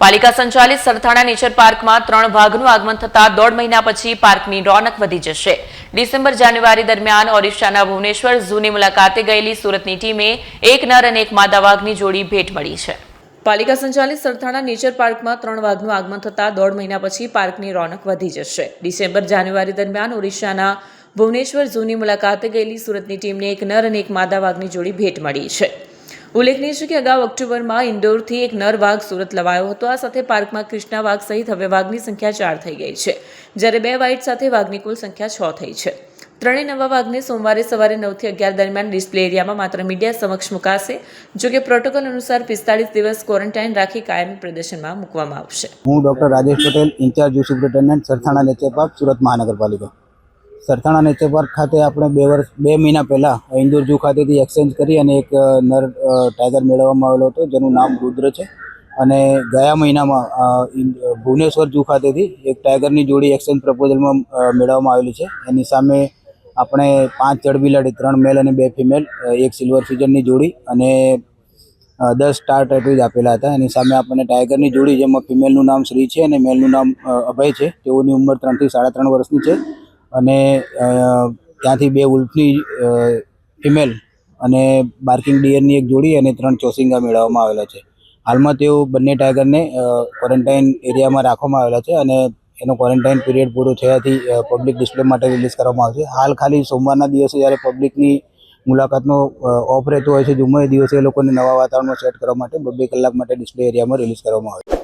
પાલિકા સંચાલિત સરથાણા નેચર પાર્કમાં 3 વાઘનું આગમન થતા 1.5 મહિના પછી પાર્કની રોનક વધી જશે। ડિસેમ્બર-જાન્યુઆરી દરમિયાન ઓડિશાના ભુવનેશ્વર ઝૂની મુલાકાતે ગયેલી સુરતની ટીમે એક નર અને એક માદા વાઘની જોડી ભેટ મળી છે। પાલિકા સંચાલિત સરથાણા નેચર પાર્કમાં 3 વાઘનું આગમન થતા 1.5 મહિના પછી પાર્કની રોનક વધી જશે। ડિસેમ્બર-જાન્યુઆરી દરમિયાન ઓડિશાના ભુવનેશ્વર ઝૂની મુલાકાતે ગયેલી સુરતની ટીમને એક નર અને એક માદા વાઘની જોડી ભેટ મળી છે। ઉલ્લેખનીય છે કે અગાઉ ઓક્ટોબરમાં ઇન્દોરથી એક નર વાઘ સુરત લવાયો હતો। આ સાથે પાર્કમાં કૃષ્ણા વાઘ સહિત હવે વાઘની સંખ્યા 4 થઈ ગઈ છે, જ્યારે 2 વ્હાઇટ સાથે વાઘની કુલ સંખ્યા 6 થઈ છે। ત્રણેય નવા વાઘને સોમવારે સવારે 9 થી 11 દરમિયાન ડિસ્પ્લે એરિયામાં માત્ર મીડિયા સમક્ષ મુકાશે। જોકે પ્રોટોકોલ અનુસાર 45 દિવસ ક્વોરન્ટાઇન રાખી કાયમી પ્રદર્શનમાં મૂકવામાં આવશે। હું doctor Rajesh Patel, incharge zoo superintendent, Sarthana nature park, Surat મહાનગરપાલિકા। સરથાણા નેચર પાર્ક ખાતે આપણે 2 મહિના પહેલાં ઇન્દોર ઝૂ ખાતેથી એક્સચેન્જ કરી અને એક નર ટાઈગર મેળવવામાં આવેલો હતો, જેનું નામ રુદ્ર છે। અને ગયા મહિનામાં ભુવનેશ્વર ઝૂ ખાતેથી એક ટાઈગરની જોડી એક્સચેન્જ પ્રપોઝલમાં મેળવવામાં આવેલી છે। એની સામે આપણે 5 જળબિલાડી, 3 મેલ અને 2 ફિમેલ, એક સિલ્વર ફિજનની જોડી અને 10 સ્ટાર ટેટૂઝ આપેલા હતા। એની સામે આપણને ટાઈગરની જોડી, જેમાં ફિમેલનું નામ શ્રી છે અને મેલનું નામ અભય છે, તેઓની ઉંમર 3 થી 3.5 વર્ષની છે। અને ત્યાંથી 2 ઉલ્ફની ફિમેલ અને બાર્કિંગ ડિયરની એક જોડી અને 3 ચોસિંગા મેળવવામાં આવેલા છે। હાલમાં તેઓ બંને ટાઈગરને ક્વોરન્ટાઇન એરિયામાં રાખવામાં આવેલા છે અને એનો ક્વોરન્ટાઇન પીરિયડ પૂરો થયાથી પબ્લિક ડિસ્પ્લે માટે રિલીઝ કરવામાં આવશે। હાલ ખાલી સોમવારના દિવસે જ્યારે પબ્લિકની મુલાકાતનો ઓફ રહેતો હોય છે ઝૂમાં, એ દિવસે એ લોકોને નવા વાતાવરણમાં સેટ કરવા માટે 2 કલાક માટે ડિસ્પ્લે એરિયામાં રિલીઝ કરવામાં આવે છે।